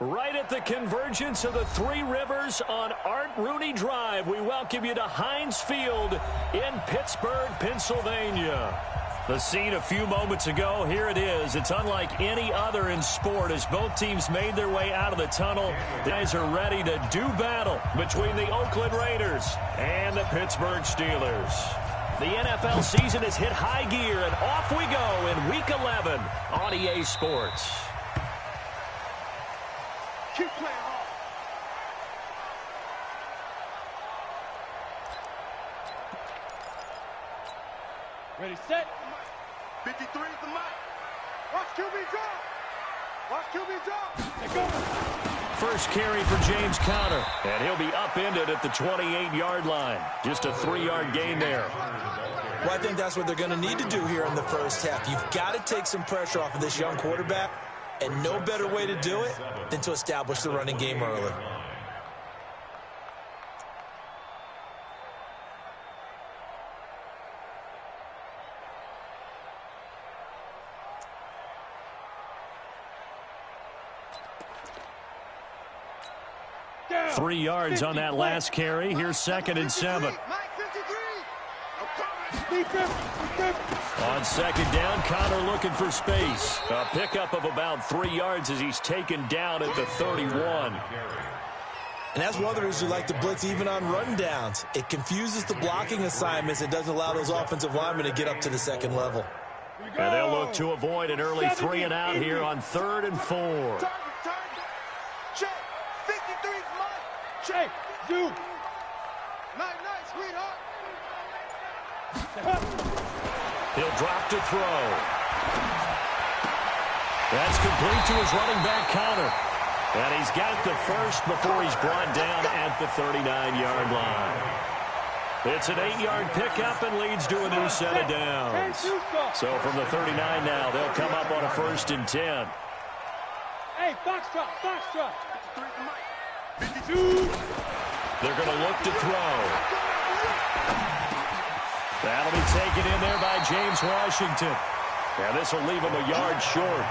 Right at the convergence of the Three Rivers on Art Rooney Drive, we welcome you to Heinz Field in Pittsburgh, Pennsylvania. The scene a few moments ago, here it is. It's unlike any other in sport as both teams made their way out of the tunnel. The guys are ready to do battle between the Oakland Raiders and the Pittsburgh Steelers. The NFL season has hit high gear, and off we go in Week 11 on EA Sports. Keep playing hard. Ready, set. 53 is the mic. Watch QB drop. Watch QB drop. Let's go. First carry for James Conner, and he'll be upended at the 28-yard line. Just a 3-yard gain there. Well, I think that's what they're going to need to do here in the first half. You've got to take some pressure off of this young quarterback, and no better way to do it than to establish the running game early. Down. 3 yards on that last carry. Here's 2nd and 7. On 2nd down, Conner looking for space. A pickup of about 3 yards as he's taken down at the 31. And that's one of the reasons you like to blitz even on rundowns. It confuses the blocking assignments. It doesn't allow those offensive linemen to get up to the second level. And they'll look to avoid an early 3 and out here on 3rd and 4. Check. 53's mine. Check. You. Nice, sweetheart. He'll drop to throw. That's complete to his running back, Conner. And he's got the first before he's brought down at the 39-yard line. It's an 8-yard pickup and leads to a new set of downs. So from the 39 now, they'll come up on a 1st and 10. Hey, box drop. 52. They're going to look to throw. That'll be taken in there by James Washington. Now this will leave him a yard short.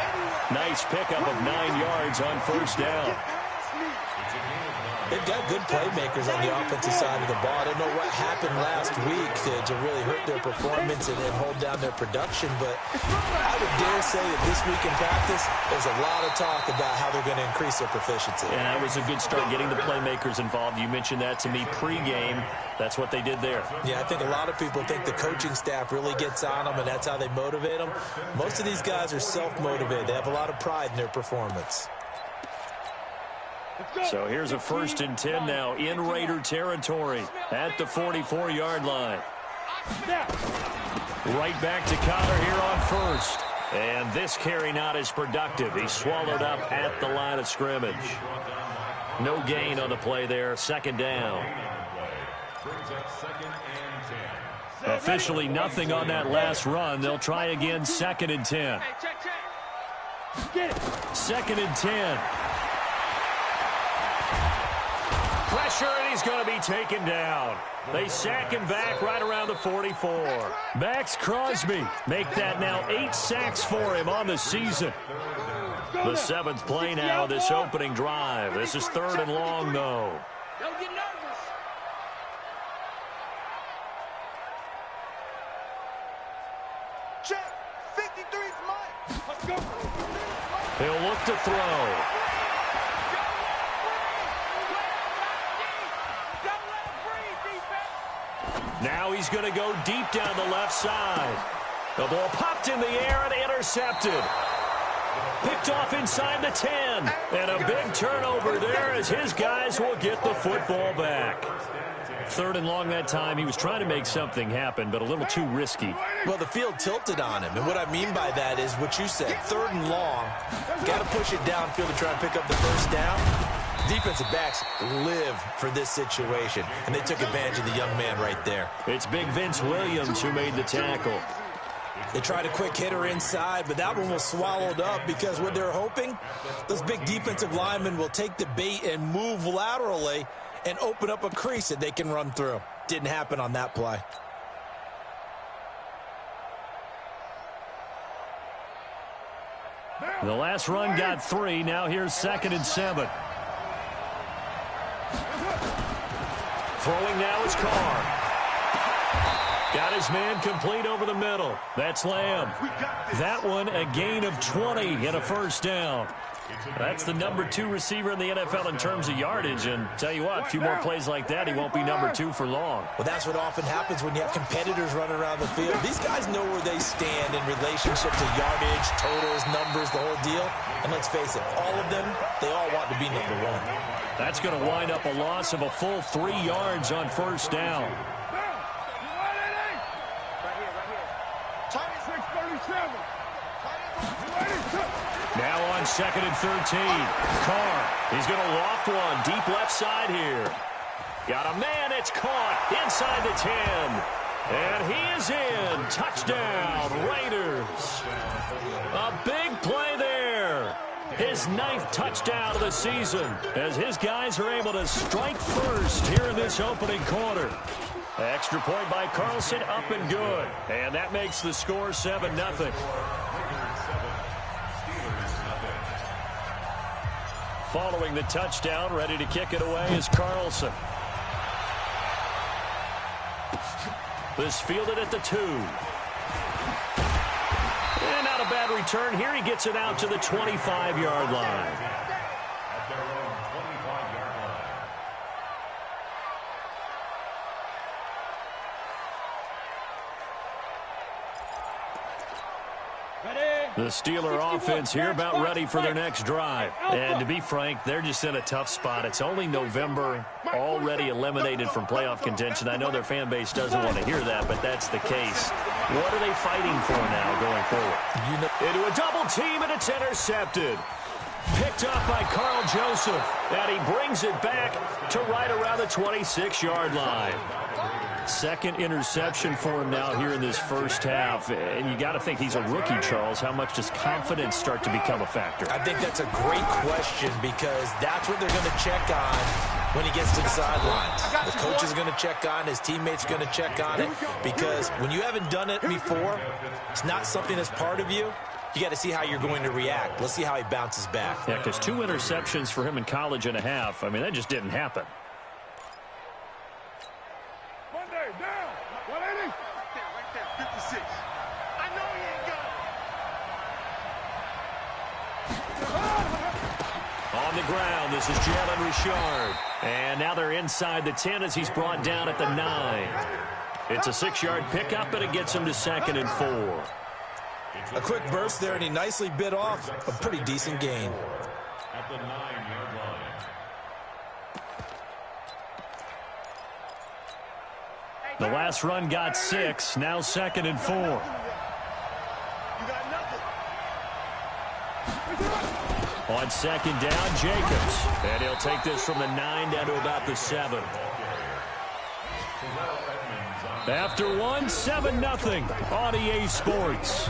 Nice pickup of 9 yards on 1st down. They've got good playmakers on the offensive side of the ball. I don't know what happened last week to really hurt their performance and hold down their production, but I would dare say that this week in practice, there's a lot of talk about how they're going to increase their proficiency. And that was a good start getting the playmakers involved. You mentioned that to me pregame. That's what they did there. Yeah, I think a lot of people think the coaching staff really gets on them, and that's how they motivate them. Most of these guys are self-motivated. They have a lot of pride in their performance. So here's a 1st and 10 now in Raider territory at the 44-yard line. Right back to Conner here on 1st. And this carry not as productive. He's swallowed up at the line of scrimmage. No gain on the play there. 2nd down. Officially nothing on that last run. They'll try again 2nd and 10. 2nd and 10. Pressure, and he's going to be taken down. They sack him back right around the 44. Max Crosby make that now 8 sacks for him on the season. The 7th play now, this opening drive. This is 3rd and long, though. Don't get nervous. Check. 53's mine. Let's go. He'll look to throw. Now he's going to go deep down the left side. The ball popped in the air and intercepted. Picked off inside the 10. And a big turnover there as his guys will get the football back. 3rd and long that time. He was trying to make something happen, but a little too risky. Well, the field tilted on him, and what I mean by that is what you said. 3rd and long. Got to push it downfield to try and pick up the 1st down. Defensive backs live for this situation, and they took advantage of the young man right there. It's big Vince Williams who made the tackle. They tried a quick hitter inside, but that one was swallowed up because what they're hoping, those big defensive linemen will take the bait and move laterally and open up a crease that they can run through. Didn't happen on that play. The last run got 3. Now here's 2nd and 7. Throwing now is Carr. Got his man complete over the middle. That's Lamb. That one a gain of 20 and a first down. That's the number 2 receiver in the NFL in terms of yardage. And tell you what, a few more plays like that, he won't be number 2 for long. Well, that's what often happens when you have competitors running around the field. These guys know where they stand in relationship to yardage, totals, numbers, the whole deal. And let's face it, all of them, they all want to be number 1. That's going to wind up a loss of a full 3 yards on first down. Now on 2nd and 13. Carr, he's going to loft one deep left side here. Got a man, it's caught inside the 10. And he is in. Touchdown, Raiders. A big play there. His 9th touchdown of the season as his guys are able to strike first here in this opening quarter. Extra point by Carlson, up and good. And that makes the score 7-0. Following the touchdown, ready to kick it away is Carlson. This fielded at the 2. And not a bad return here. He gets it out to the 25-yard line. The Steeler offense here about ready for their next drive. And to be frank, they're just in a tough spot. It's only November, already eliminated from playoff contention. I know their fan base doesn't want to hear that, but that's the case. What are they fighting for now going forward? Into a double team, and it's intercepted. Picked up by Carl Joseph, and he brings it back to right around the 26-yard line. 2nd interception for him now here in this first half. And you got to think he's a rookie, Charles. How much does confidence start to become a factor? I think that's a great question because that's what they're going to check on when he gets to the sidelines. The coach is going to check on, his teammates are going to check on it, because when you haven't done it before, it's not something that's part of you. You got to see how you're going to react. Let's see how he bounces back. Yeah, because 2 interceptions for him in college and a half. I mean, that just didn't happen. On the ground, this is Jalen Richard. And now they're inside the 10 as he's brought down at the 9. It's a 6-yard pickup, and it gets him to 2nd and 4. A quick burst there, and he nicely bit off a pretty decent gain. At the 9-yard line. The last run got 6, now 2nd and 4. You got nothing. On 2nd down, Jacobs. And he'll take this from the 9 down to about the 7. After 1, 7-0 on EA Sports.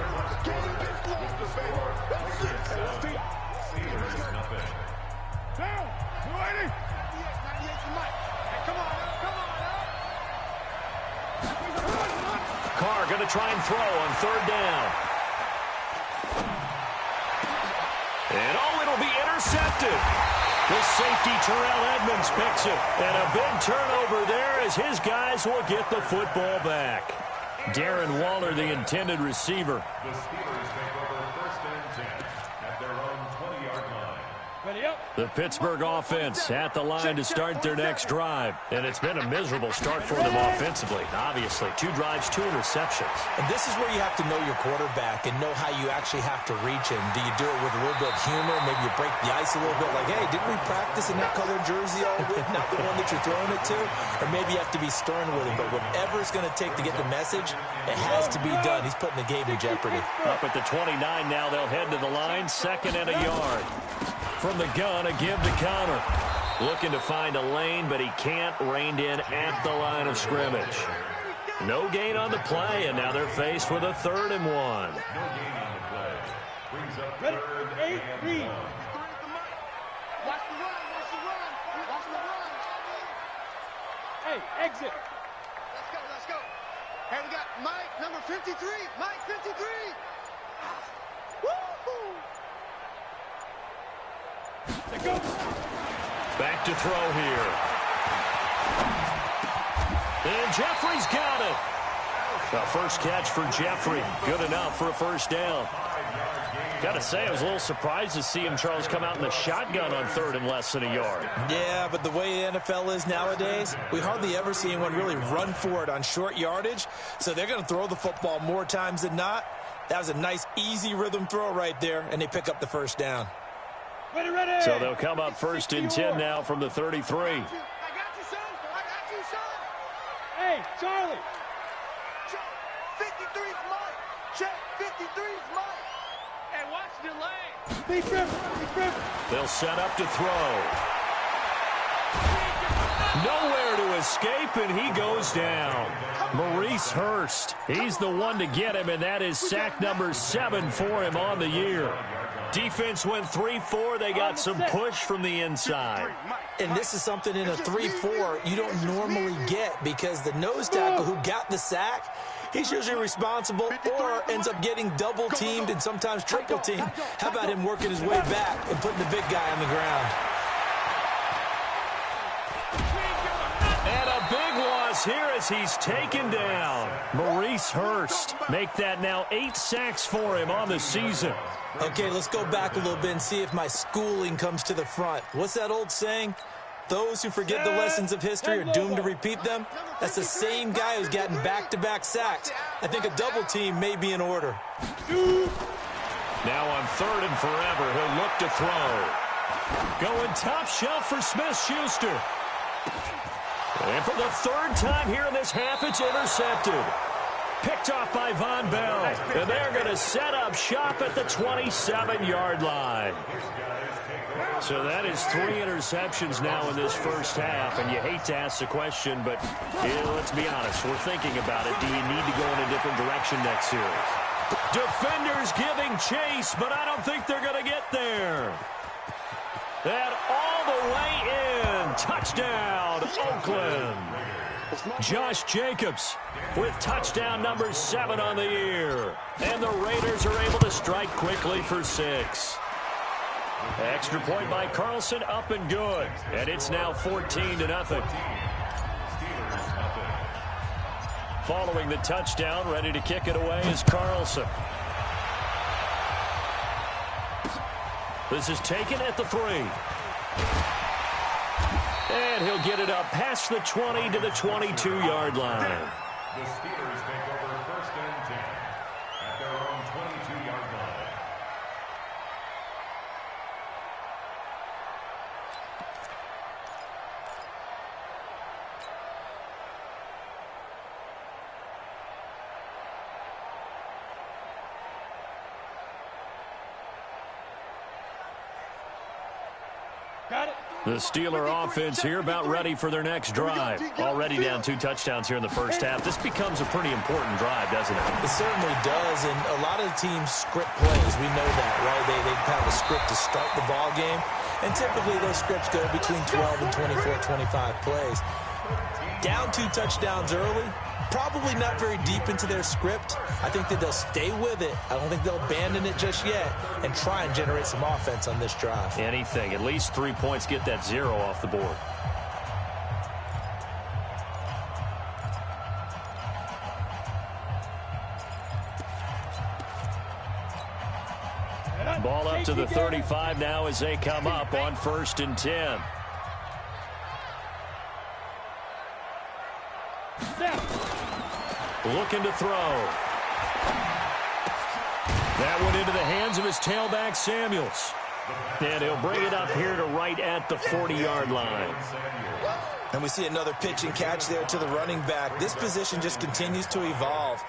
Carr going to try and throw on 3rd down. And it'll be intercepted. The safety, Terrell Edmonds, picks it. And a big turnover there as his guys will get the football back. Darren Waller, the intended receiver. The Steelers take over 1st and 10 at their own 20-yard line. The Pittsburgh offense at the line to start their next drive. And it's been a miserable start for them offensively. Obviously, 2 drives, 2 interceptions. And this is where you have to know your quarterback and know how you actually have to reach him. Do you do it with a little bit of humor? Maybe you break the ice a little bit like, hey, didn't we practice in that colored jersey all week? Not the one that you're throwing it to? Or maybe you have to be stern with him. But whatever it's going to take to get the message, it has to be done. He's putting the game in jeopardy. Up at the 29 now, they'll head to the line. 2nd and a yard. From the gun, a give to Connor. Looking to find a lane, but he can't. Reined in at the line of scrimmage. No gain on the play, and now they're faced with a 3rd and 1. No gain on the play. Brings up 3rd and 1. Watch the run. Watch the run. Watch the run. Hey, exit. Let's go. Let's go. Hey, we got Mike, number 53. Mike, 53. Woo-hoo. Back to throw here. And Jeffrey's got it. The first catch for Jeffrey. Good enough for a first down. Got to say, I was a little surprised to see him, Charles, come out in the shotgun on third and less than a yard. Yeah, but the way the NFL is nowadays, we hardly ever see anyone really run for it on short yardage. So they're going to throw the football more times than not. That was a nice, easy rhythm throw right there, and they pick up the first down. Ready. So they'll come up first and 10 now from the 33. I got you, son. I got you, son. Hey, Charlie. 53's mine. Check, 53's mine. Hey, watch the lane. Big Trevor. They'll set up to throw. Nowhere to escape, and he goes down. Maurice Hurst. He's the one to get him, and that is sack number 7 for him on the year. Defense went 3-4. They got some push from the inside. And this is something in a 3-4 you don't normally get, because the nose tackle who got the sack, he's usually responsible or ends up getting double-teamed and sometimes triple-teamed. How about him working his way back and putting the big guy on the ground? And a big loss here as he's taken down. Maurice Hurst. Make that now 8 sacks for him on the season. Okay, let's go back a little bit and see if my schooling comes to the front. What's that old saying? Those who forget the lessons of history are doomed to repeat them. That's the same guy who's gotten back-to-back sacks. I think a double team may be in order. Now on third and forever, he'll look to throw. Going top shelf for Smith-Schuster. And for the third time here in this half, it's intercepted. Picked off by Von Bell. And they're going to set up shop at the 27-yard line. So that is 3 interceptions now in this first half. And you hate to ask the question, but let's be honest. We're thinking about it. Do you need to go in a different direction next series? Defenders giving chase, but I don't think they're going to get there. And all the way in. Touchdown, Oakland. Josh Jacobs with touchdown number 7 on the year. And the Raiders are able to strike quickly for 6. Extra point by Carlson, up and good. And it's now 14-0. Following the touchdown, ready to kick it away is Carlson. This is taken at the 3. And he'll get it up past the 20 to the 22-yard line. The Steelers take over first and 10 at their own 22-yard line. Got it. The Steeler offense here about ready for their next drive. Already down 2 touchdowns here in the first half. This becomes a pretty important drive, doesn't it? It certainly does, and a lot of teams script plays. We know that, right? They have a script to start the ball game, and typically those scripts go between 12 and 24, 25 plays. Down 2 touchdowns early, probably not very deep into their script. I think that they'll stay with it. I don't think they'll abandon it just yet and try and generate some offense on this drive. Anything. At least 3 points, get that 0 off the board. Ball up to the 35 now as they come up on first and 10. Looking to throw. That went into the hands of his tailback, Samuels. And he'll bring it up here to right at the 40-yard line. And we see another pitch and catch there to the running back. This position just continues to evolve.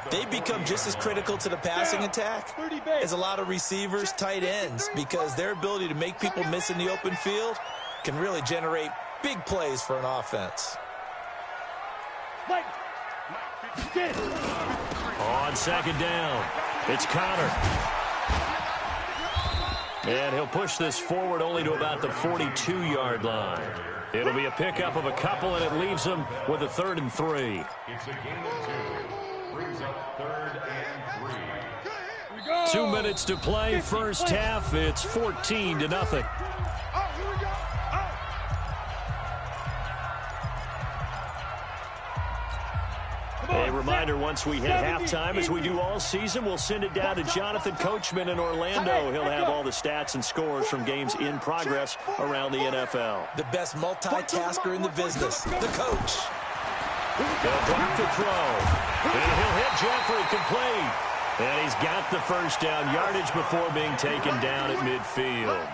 They become just as critical to the passing attack as a lot of receivers, tight ends, because their ability to make people miss in the open field can really generate big plays for an offense. On second down, it's Connor. And he'll push this forward only to about the 42-yard line. It'll be a pickup of a couple, and it leaves them with a 3rd and 3. It's a game of 2. Brings up 3rd and 3. 2 minutes to play first half. It's 14-0. A reminder, once we hit halftime, as we do all season, we'll send it down to Jonathan Coachman in Orlando. He'll have all the stats and scores from games in progress around the NFL. The best multitasker in the business, the coach. They'll drop to throw. And he'll hit Jeffrey complete. And he's got the first down yardage before being taken down at midfield.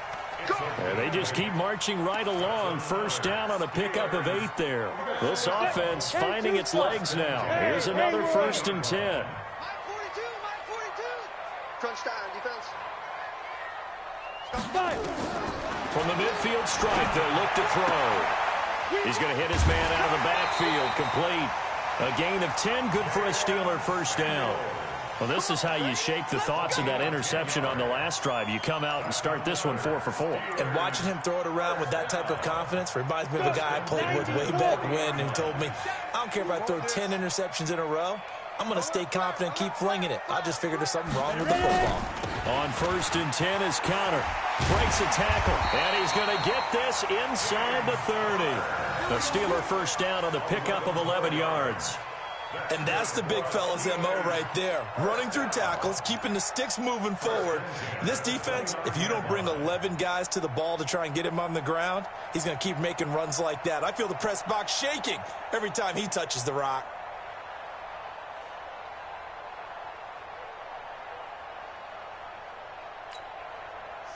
They just keep marching right along. First down on a pickup of 8 there. This offense finding its legs now. Here's another 1st and 10. Mike 42, Mike 42. Crunch time, defense. From the midfield stripe, they'll look to throw. He's going to hit his man out of the backfield. Complete. A gain of 10, good for a Steeler first down. Well, this is how you shake the thoughts of that interception on the last drive. You come out and start this one 4 for 4. And watching him throw it around with that type of confidence reminds me of a guy I played with way back when who told me, I don't care if I throw 10 interceptions in a row. I'm going to stay confident, keep flinging it. I just figured there's something wrong with the football. On 1st and 10 is Counter. Breaks a tackle, and he's going to get this inside the 30. The Steeler first down on the pickup of 11 yards. And that's the big fella's MO right there. Running through tackles, keeping the sticks moving forward. This defense, if you don't bring 11 guys to the ball to try and get him on the ground, he's going to keep making runs like that. I feel the press box shaking every time he touches the rock.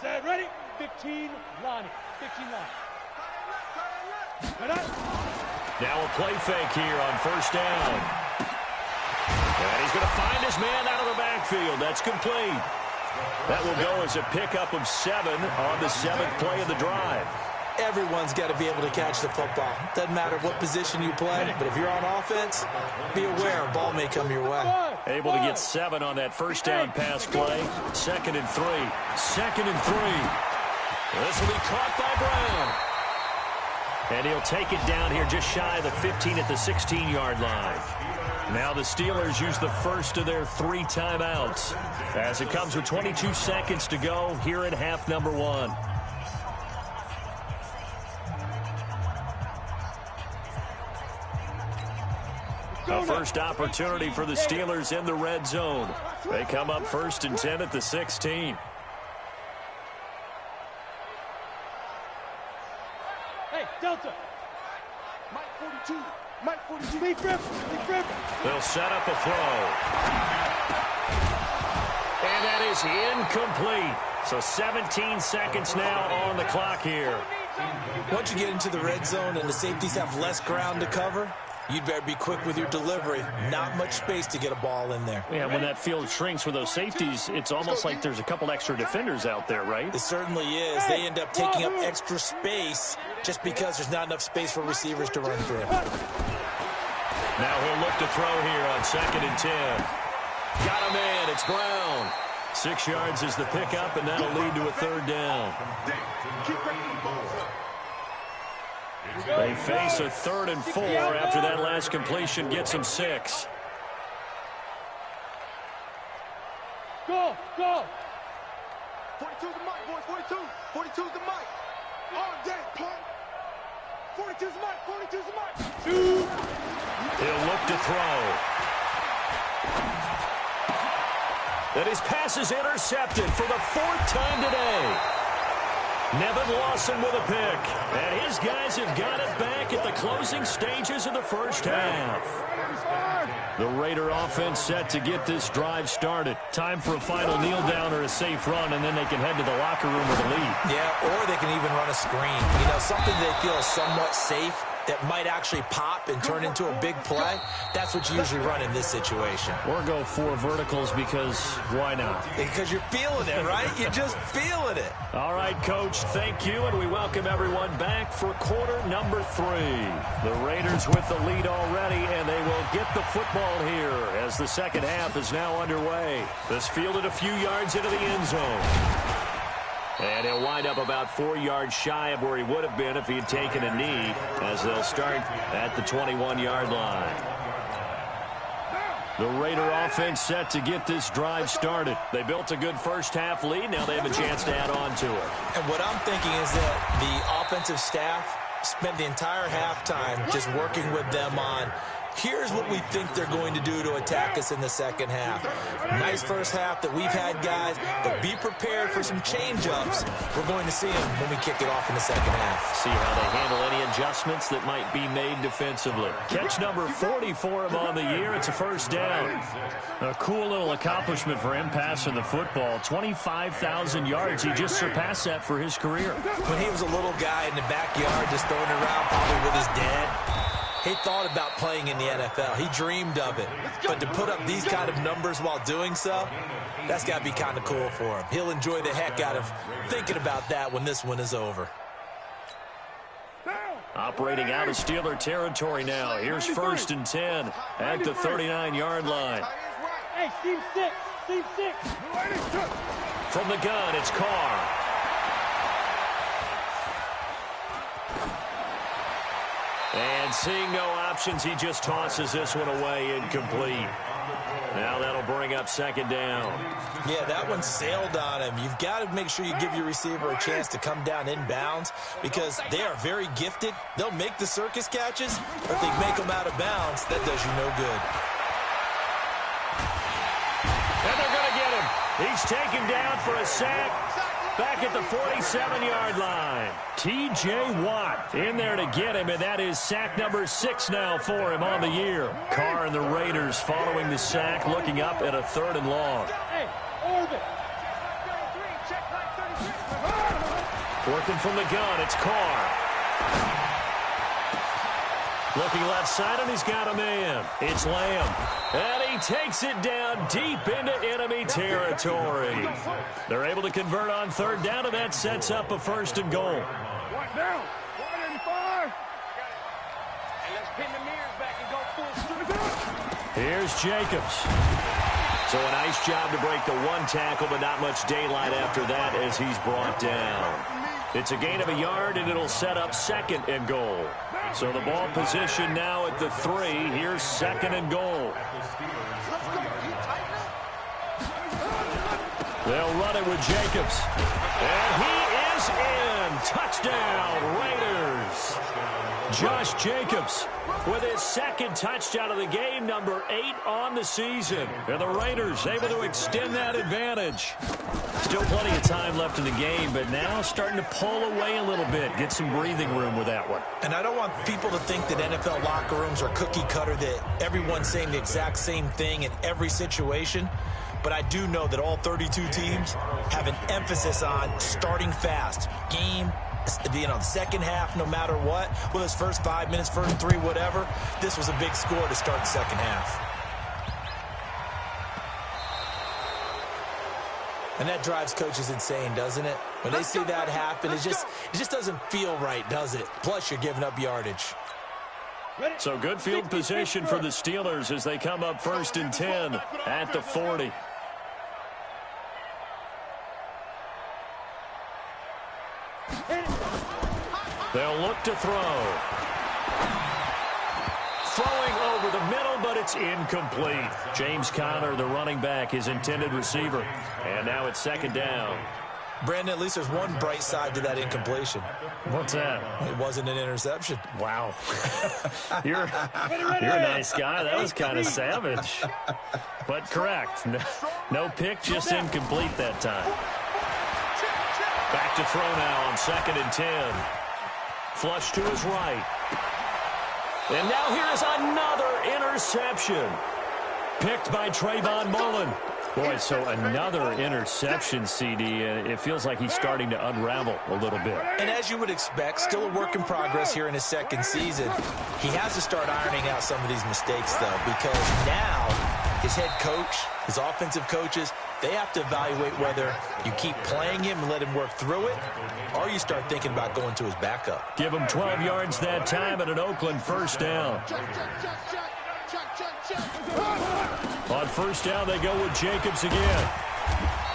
Set, ready? 15 line. 15 line. Now a play fake here on first down. And he's going to find his man out of the backfield. That's complete. That will go as a pickup of 7 on the 7th play of the drive. Everyone's got to be able to catch the football. Doesn't matter what position you play, but if you're on offense, be aware a ball may come your way. Able to get 7 on that first down pass play. 2nd and 3. 2nd and 3. This will be caught by Brown. And he'll take it down here just shy of the 15 at the 16-yard line. Now the Steelers use the first of their 3 timeouts as it comes with 22 seconds to go here in half number 1. A first opportunity for the Steelers in the red zone. They come up 1st and 10 at the 16. Hey, Delta. Mike 42, Mike 42. Leaf rip. They'll set up a throw. And that is incomplete. So 17 seconds now on the clock here. Once you get into the red zone and the safeties have less ground to cover, you'd better be quick with your delivery. Not much space to get a ball in there. Yeah, when that field shrinks with those safeties, it's almost like there's a couple extra defenders out there, right? It certainly is. They end up taking up extra space just because there's not enough space for receivers to run through. Now he'll look to throw here on 2nd and 10. Got a man. It's Brown. 6 yards is the pickup, and that'll lead to a 3rd down. They face a 3rd and 4 after that last completion gets them 6. Go. 42's the mic, boys. 42's the mic. All day, punk. 42's the mic. 42's the mic. He'll look to throw. And his pass is intercepted for the 4th time today. Nevin Lawson with a pick. And his guys have got it back at the closing stages of the first half. The Raider offense set to get this drive started. Time for a final kneel down or a safe run, and then they can head to the locker room with a lead. Yeah, or they can even run a screen. You know, something they feel is somewhat safe that might actually pop and turn into a big play. That's what you usually run in this situation. Or go 4 verticals because why not? Because you're feeling it, right? You're just feeling it. All right, Coach, thank you, and we welcome everyone back for quarter number 3. The Raiders with the lead already, and they will get the football here as the second half is now underway. This fielded a few yards into the end zone. And he'll wind up about 4 yards shy of where he would have been if he had taken a knee, as they'll start at the 21-yard line. The Raider offense set to get this drive started. They built a good first half lead. Now they have a chance to add on to it. And what I'm thinking is that the offensive staff spent the entire halftime just working with them on Here's what we think they're going to do to attack us in the second half. Nice first half that we've had, guys, but be prepared for some change-ups. We're going to see them when we kick it off in the second half. See how they handle any adjustments that might be made defensively. Catch number 40 for him on the year. It's a first down. A cool little accomplishment for him passing the football. 25,000 yards. He just surpassed that for his career. When he was a little guy in the backyard just throwing it around probably with his dad, he thought about playing in the NFL. He dreamed of it. But to put up these kind of numbers while doing so, that's got to be kind of cool for him. He'll enjoy the heck out of thinking about that when this one is over. Operating out of Steeler territory now. Here's 1st and 10 at the 39-yard line. Hey, team 6. Team 6. From the gun, it's Carr. And seeing no options, he just tosses this one away incomplete. Now that'll bring up 2nd down. Yeah, that one sailed on him. You've got to make sure you give your receiver a chance to come down inbounds because they are very gifted. They'll make the circus catches, but if they make them out of bounds, that does you no good. And they're going to get him. He's taken down for a sack. Back at the 47-yard line. T.J. Watt in there to get him, and that is sack number 6 now for him on the year. Carr and the Raiders following the sack, looking up at a 3rd and long. Hey, orbit. Working from the gun, it's Carr. Looking left side, and he's got a man. It's Lamb. And he takes it down deep into enemy territory. They're able to convert on 3rd down, and that sets up a 1st and goal. One down. 185. And let's pin the mirrors back and go full strength. Here's Jacobs. So a nice job to break the 1 tackle, but not much daylight after that as he's brought down. It's a gain of a yard, and it'll set up 2nd and goal. So the ball position now at the 3. Here's 2nd and goal. They'll run it with Jacobs. And he is in. Touchdown, Raiders. Josh Jacobs with his 2nd touchdown of the game, number 8 on the season. And the Raiders able to extend that advantage. Still plenty of time left in the game, but now starting to pull away a little bit. Get some breathing room with that one. And I don't want people to think that NFL locker rooms are cookie cutter, that everyone's saying the exact same thing in every situation. But I do know that all 32 teams have an emphasis on starting fast. Game, second half, no matter what. Whether it's first 5 minutes, first 3, whatever. This was a big score to start the second half. And that drives coaches insane, doesn't it? When they see that happen, it just doesn't feel right, does it? Plus, you're giving up yardage. So good field position for the Steelers as they come up 1st and 10 at the 40. They'll look to throw. Throwing over the middle, but it's incomplete. James Conner, the running back, his intended receiver. And now it's 2nd down. Brandon, at least there's one bright side to that incompletion. What's that? It wasn't an interception. Wow. You're a nice guy. That was kind of savage. But correct. No pick, just incomplete that time. Back to throw now on 2nd and 10. Flush to his right. And now here's another interception. Picked by Trayvon Mullen. Boy, so another interception, CD. It feels like he's starting to unravel a little bit. And as you would expect, still a work in progress here in his 2nd season. He has to start ironing out some of these mistakes, though, because now his head coach, his offensive coaches, they have to evaluate whether you keep playing him and let him work through it, or you start thinking about going to his backup. Give him 12 yards that time at an Oakland 1st down. On 1st down, they go with Jacobs again.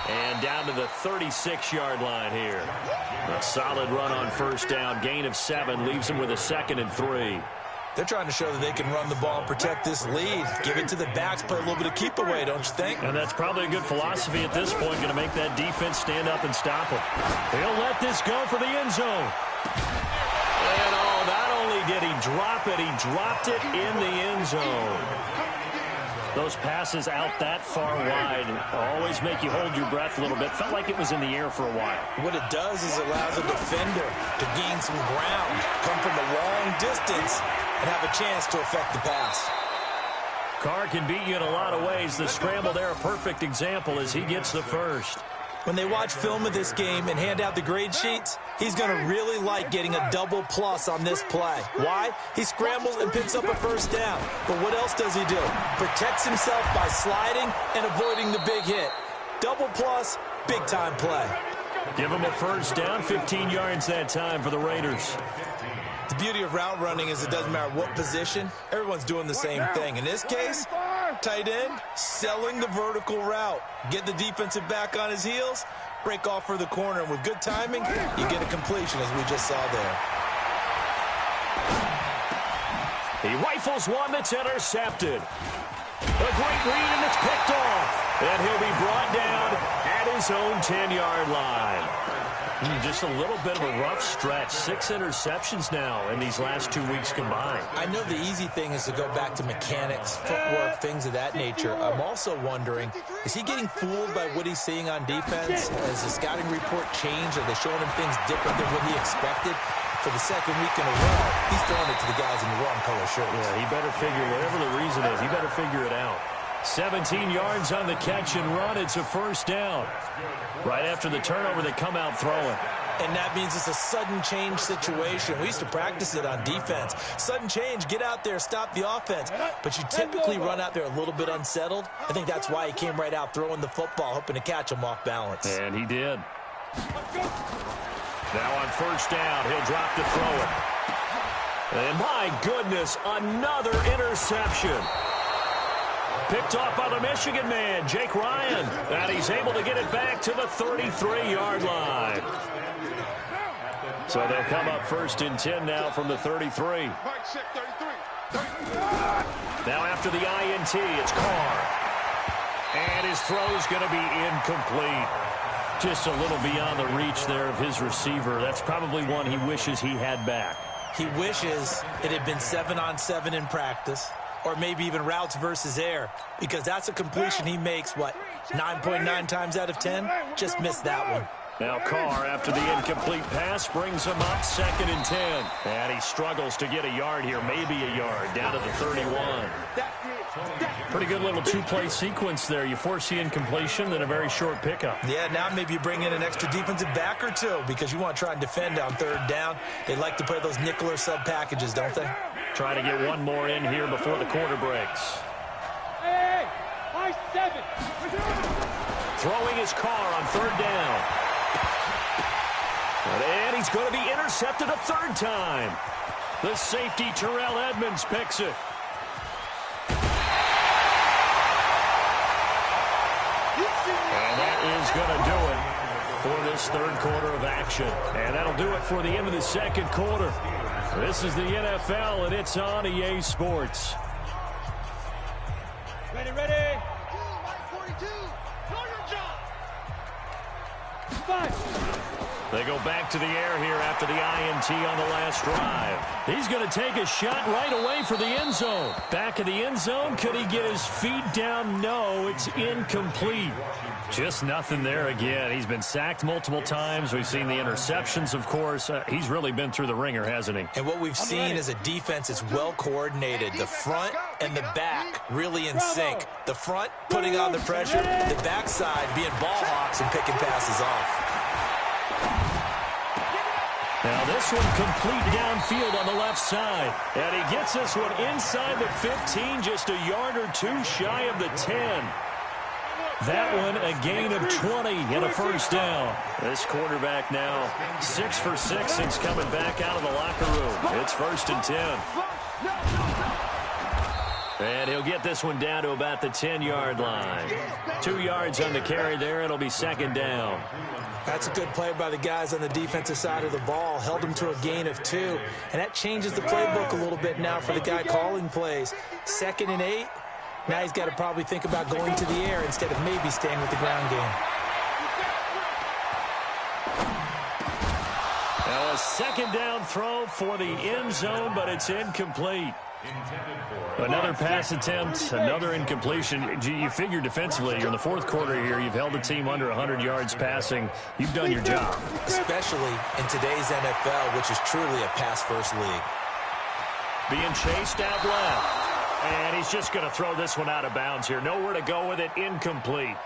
And down to the 36-yard line here. A solid run on 1st down. Gain of 7 leaves them with a 2nd and 3. They're trying to show that they can run the ball and protect this lead. Give it to the backs, play a little bit of keep away, don't you think? And that's probably a good philosophy at this point, going to make that defense stand up and stop him. He'll let this go for the end zone. And not only did he drop it? He dropped it in the end zone. Those passes out that far wide always make you hold your breath a little bit. Felt like it was in the air for a while. What it does is it allows a defender to gain some ground, come from a long distance, and have a chance to affect the pass. Carr can beat you in a lot of ways. The scramble there, a perfect example as he gets the first. When they watch film of this game and hand out the grade sheets, he's going to really like getting a double plus on this play. Why? He scrambles and picks up a first down. But what else does he do? Protects himself by sliding and avoiding the big hit. Double plus, big-time play. Give him a first down, 15 yards that time for the Raiders. The beauty of route running is it doesn't matter what position, everyone's doing the same thing. In this case, tight end, selling the vertical route. Get the defensive back on his heels, break off for the corner, and with good timing, you get a completion as we just saw there. He rifles one that's intercepted. A great read, and it's picked off. And he'll be brought down at his own 10-yard line. Just a little bit of a rough stretch. 6 interceptions now in these last 2 weeks combined. I know the easy thing is to go back to mechanics, footwork, things of that nature. I'm also wondering, is he getting fooled by what he's seeing on defense? Has the scouting report changed? Are they showing him things different than what he expected? For the second week in a row, he's throwing it to the guys in the wrong color shirts. Yeah, he better figure, whatever the reason is, he better figure it out. 17 yards on the catch and run. It's a first down. Right after the turnover, they come out throwing. And that means it's a sudden change situation. We used to practice it on defense. Sudden change, get out there, stop the offense. But you typically run out there a little bit unsettled. I think that's why he came right out throwing the football, hoping to catch him off balance. And he did. Now on first down, he'll drop to throw it. And my goodness, another interception. Picked off by the Michigan man, Jake Ryan. And he's able to get it back to the 33-yard line. So they'll come up first and 10 now from the 33. Now after the INT, it's Carr. And his throw's going to be incomplete. Just a little beyond the reach there of his receiver. That's probably one he wishes he had back. He wishes it had been 7-on-7 in practice, or maybe even routes versus air, because that's a completion he makes, 9.9 times out of 10? Just missed that one. Now Carr, after the incomplete pass, brings him up 2nd and 10. And he struggles to get a yard here, maybe a yard, down to the 31. Pretty good little two-play sequence there. You force the incompletion, then a very short pickup. Yeah, now maybe you bring in an extra defensive back or two because you want to try and defend on 3rd down. They like to play those nickel or sub packages, don't they? Try to get one more in here before the quarter breaks. Hey, high 7. Throwing his Carr on 3rd down. And he's going to be intercepted a 3rd time. The safety, Terrell Edmonds, picks it. And that is going to do it for this 3rd quarter of action. And that'll do it for the end of the 2nd quarter. This is the NFL, and it's on EA Sports. Ready, ready. 42. Know your job. 5. They go back to the air here after the INT on the last drive. He's going to take a shot right away for the end zone. Back of the end zone. Could he get his feet down? No, it's incomplete. Just nothing there again. He's been sacked multiple times. We've seen the interceptions, of course. He's really been through the ringer, hasn't he? And what we've seen is a defense that's well coordinated. The front and the back really in sync. The front putting on the pressure. The backside being ball hawks and picking passes off. Now this one complete downfield on the left side. And he gets this one inside the 15, just a yard or two shy of the 10. That one a gain of 20 and a first down. This quarterback now 6 for 6 since coming back out of the locker room. It's 1st and 10. And he'll get this one down to about the 10-yard line. 2 yards on the carry there. It'll be 2nd down. That's a good play by the guys on the defensive side of the ball. Held them to a gain of 2. And that changes the playbook a little bit now for the guy calling plays. 2nd and 8. Now he's got to probably think about going to the air instead of maybe staying with the ground game. Now Well, a second down throw for the end zone, but it's incomplete. Another pass attempt, another incompletion. You figure defensively, you're in the fourth quarter here. You've held the team under 100 yards passing. You've done your job. Especially in today's NFL, which is truly a pass-first league. Being chased out left. And he's just going to throw this one out of bounds here. Nowhere to go with it, incomplete.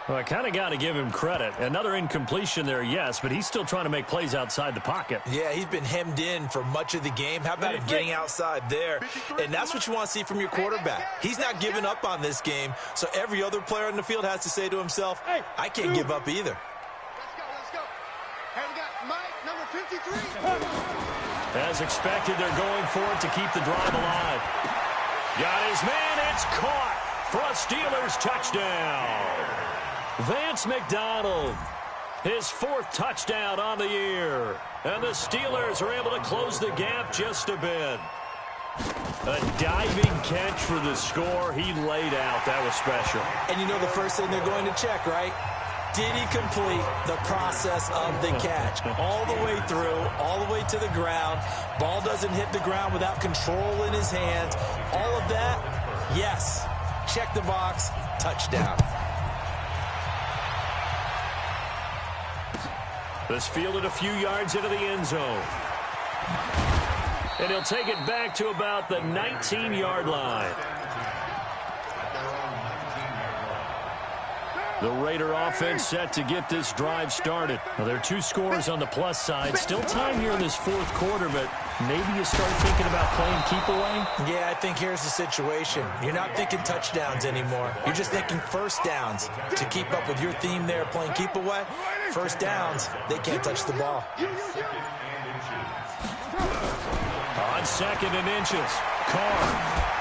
Well, I kind of got to give him credit. Another incompletion there, yes, but he's still trying to make plays outside the pocket. Yeah, he's been hemmed in for much of the game. How about him getting outside there? And that's what you want to see from your quarterback. He's not giving up on this game, so every other player in the field has to say to himself, I can't give up either. Let's go. Hey, we got Mike, number 53. As expected, they're going for it to keep the drive alive. Got his man, it's caught for a Steelers touchdown. Vance McDonald, his fourth touchdown on the year. And the Steelers are able to close the gap just a bit. A diving catch for the score. He laid out. That was special. And you know the first thing they're going to check, right? Did he complete the process of the catch? All the way through, all the way to the ground. Ball doesn't hit the ground without control in his hands. All of that, yes. Check the box, touchdown. This fielded a few yards into the end zone. And he'll take it back to about the 19-yard line. The Raider offense set to get this drive started. Now, there are two scores on the plus side. Still time here in this fourth quarter, but maybe you start thinking about playing keep away? Yeah, I think here's the situation. You're not thinking touchdowns anymore. You're just thinking first downs. To keep up with your theme there, playing keep away, first downs, they can't touch the ball. On second and inches, Carr.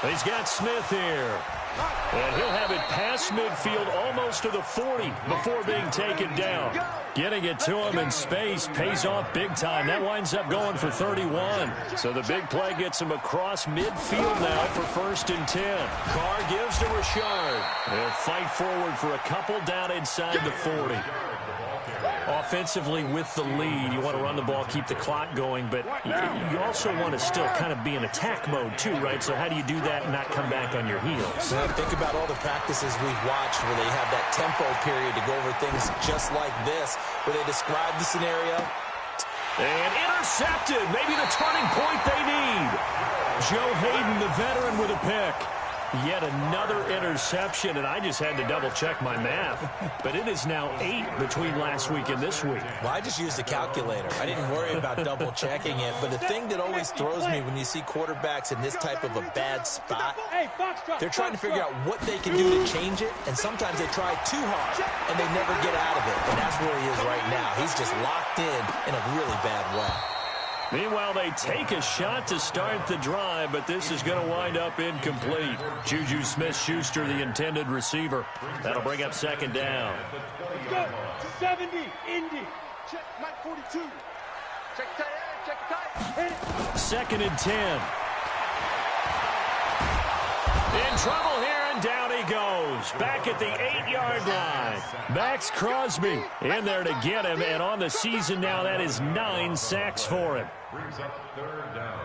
He's got Smith here. And he'll have it past midfield almost to the 40 before being taken down. Getting it to him in space pays off big time. That winds up going for 31. So the big play gets him across midfield now for 1st and 10. Carr gives to Richard. They'll fight forward for a couple down inside the 40. Offensively with the lead, you want to run the ball, keep the clock going, but you also want to still kind of be in attack mode too, right? So how do you do that and not come back on your heels? Now, think about all the practices we've watched where they have that tempo period to go over things just like this, where they describe the scenario. And intercepted, maybe the turning point they need. Joe Hayden, the veteran, with a pick. Yet another interception, and I just had to double-check my math. But it is now 8 between last week and this week. Well, I just used a calculator. I didn't worry about double-checking it. But the thing that always throws me when you see quarterbacks in this type of a bad spot, they're trying to figure out what they can do to change it, and sometimes they try too hard, and they never get out of it. And that's where he is right now. He's just locked in a really bad way. Meanwhile, they take a shot to start the drive, but this is going to wind up incomplete. Juju Smith-Schuster, the intended receiver. That'll bring up 2nd down. Let's go. 70, Indy. Check Mike 42. Check the tight end, check the tight end. 2nd and 10. In trouble here, and down he goes. Back at the 8-yard line. Max Crosby in there to get him, and on the season now, that is 9 sacks for him. Brings up 3rd down.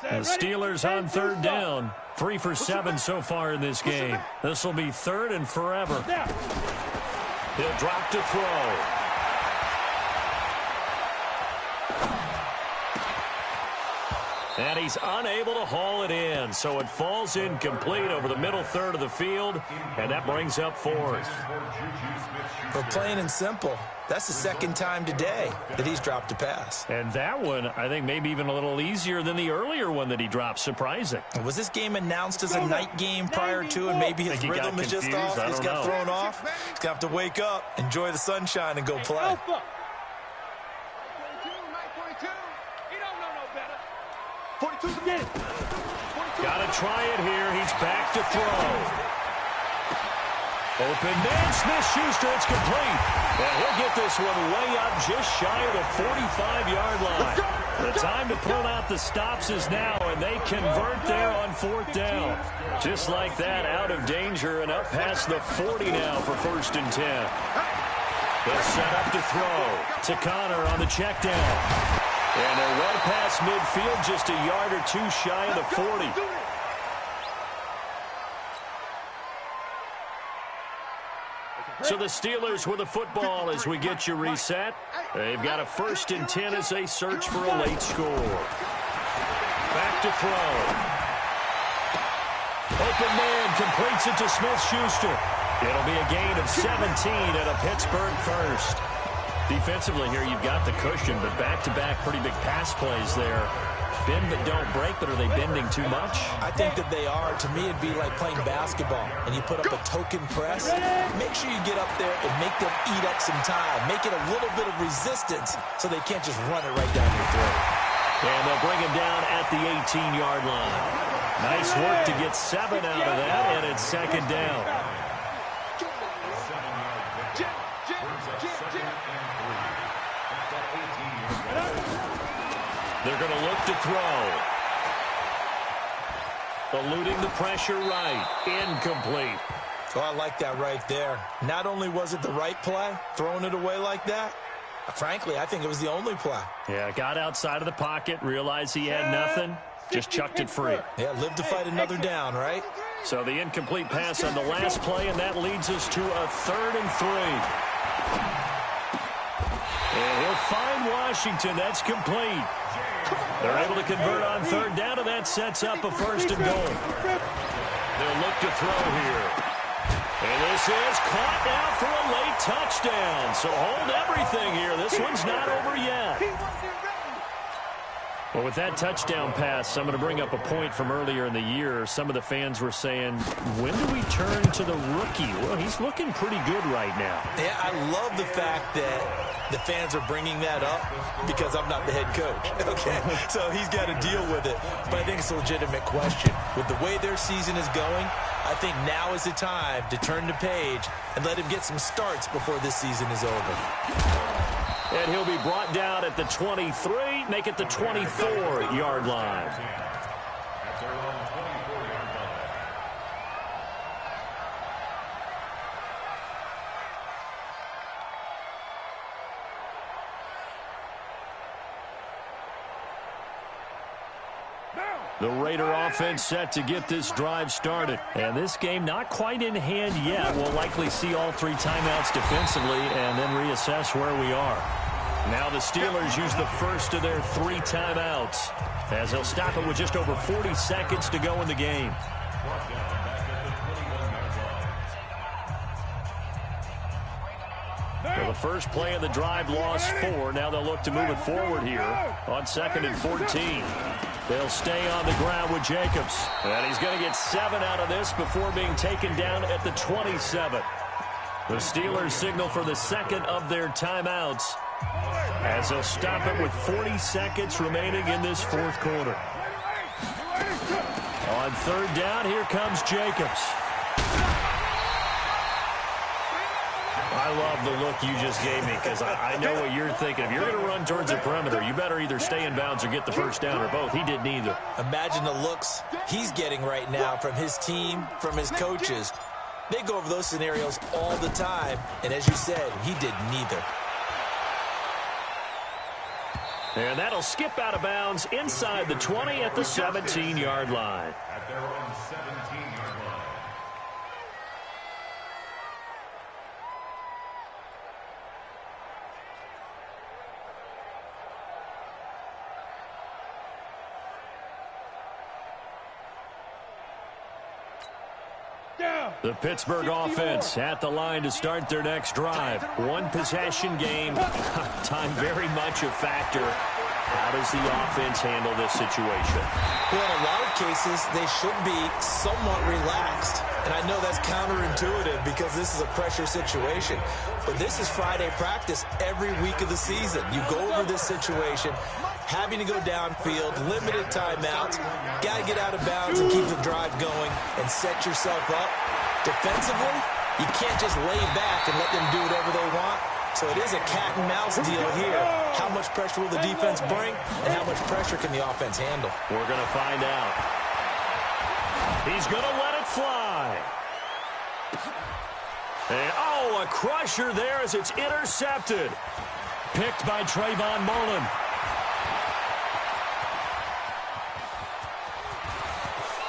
The Steelers on 3rd down. 3 for 7 so far in this game. This will be 3rd and forever. He'll drop to throw. And he's unable to haul it in, so it falls incomplete over the middle third of the field, and that brings up 4th. For plain and simple, that's the 2nd time today that he's dropped a pass. And that one, I think, maybe even a little easier than the earlier one that he dropped. Surprising. Was this game announced as a night game prior to, and maybe his rhythm is just off? He's got thrown off. He's going to have to wake up, enjoy the sunshine, and go play. Got to try it here. He's back to throw. Open man, Smith-Schuster, it's complete. And he'll get this one way up just shy of the 45-yard line. The time to pull out the stops is now, and they convert there on 4th down. Just like that, out of danger and up past the 40 now for 1st and 10. They'll set up to throw to Connor on the check down. And they're well past midfield, just a yard or two shy of the 40. So the Steelers with the football as we get you reset. They've got a 1st and 10 as they search for a late score. Back to throw. Open man completes it to Smith-Schuster. It'll be a gain of 17 and a Pittsburgh first. Defensively here, you've got the cushion, but back-to-back pretty big pass plays there. Bend but don't break, but are they bending too much? I think that they are. To me, it'd be like playing basketball, and you put up a token press. Make sure you get up there and make them eat up some time. Make it a little bit of resistance so they can't just run it right down your throat. And they'll bring him down at the 18-yard line. Nice work to get 7 out of that, and it's 2nd down. They're going to look to throw. Eluding the pressure right. Incomplete. Oh, I like that right there. Not only was it the right play, throwing it away like that, frankly, I think it was the only play. Yeah, got outside of the pocket, realized he had nothing, just chucked it free. Yeah, live to fight another down, right? So the incomplete pass on the last play, and that leads us to a 3rd and 3. And he'll find Washington. That's complete. They're able to convert on 3rd down, and that sets up a 1st and goal. They'll look to throw here. And this is caught now for a late touchdown. So hold everything here. This one's not over yet. Well, with that touchdown pass, I'm going to bring up a point from earlier in the year. Some of the fans were saying, when do we turn to the rookie? Well, he's looking pretty good right now. Yeah, I love the fact that the fans are bringing that up because I'm not the head coach. Okay, so he's got to deal with it. But I think it's a legitimate question. With the way their season is going, I think now is the time to turn the page and let him get some starts before this season is over. And he'll be brought down at the 23, make it the 24-yard line. At their own 24-yard line. The Raider offense set to get this drive started. And this game not quite in hand yet. We'll likely see all 3 timeouts defensively and then reassess where we are. Now the Steelers use the first of their 3 timeouts as they'll stop it with just over 40 seconds to go in the game. Well, the first play of the drive lost 4. Now they'll look to move it forward here on 2nd and 14. They'll stay on the ground with Jacobs. And he's going to get 7 out of this before being taken down at the 27. The Steelers signal for the second of their timeouts as they'll stop it with 40 seconds remaining in this 4th quarter. On 3rd down, here comes Jacobs. I love the look you just gave me because I know what you're thinking. If you're going to run towards the perimeter, you better either stay in bounds or get the first down, or both. He did neither. Imagine the looks he's getting right now from his team, from his coaches. They go over those scenarios all the time, and as you said, he did neither. And that'll skip out of bounds inside the 20 at the 17-yard line. At their own 17-yard line. The Pittsburgh offense at the line to start their next drive. 1 possession game. Time very much a factor. How does the offense handle this situation? Well, in a lot of cases, they should be somewhat relaxed. And I know that's counterintuitive because this is a pressure situation. But this is Friday practice every week of the season. You go over this situation, having to go downfield, limited timeouts, got to get out of bounds and keep the drive going and set yourself up. Defensively, You can't just lay back and let them do whatever they want. So it is a cat and mouse deal here. How much pressure will the defense bring, and how much pressure can the offense handle? We're going to find out. He's going to let it fly. And, oh, a crusher there as it's intercepted. Picked by Trayvon Mullen.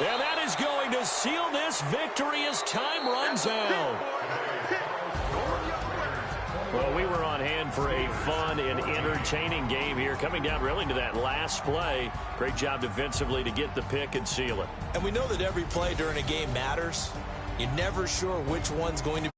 And that is going to seal this victory as time runs out. Well, we were on hand for a fun and entertaining game here, coming down really to that last play. Great job defensively to get the pick and seal it. And we know that every play during a game matters. You're never sure which one's going to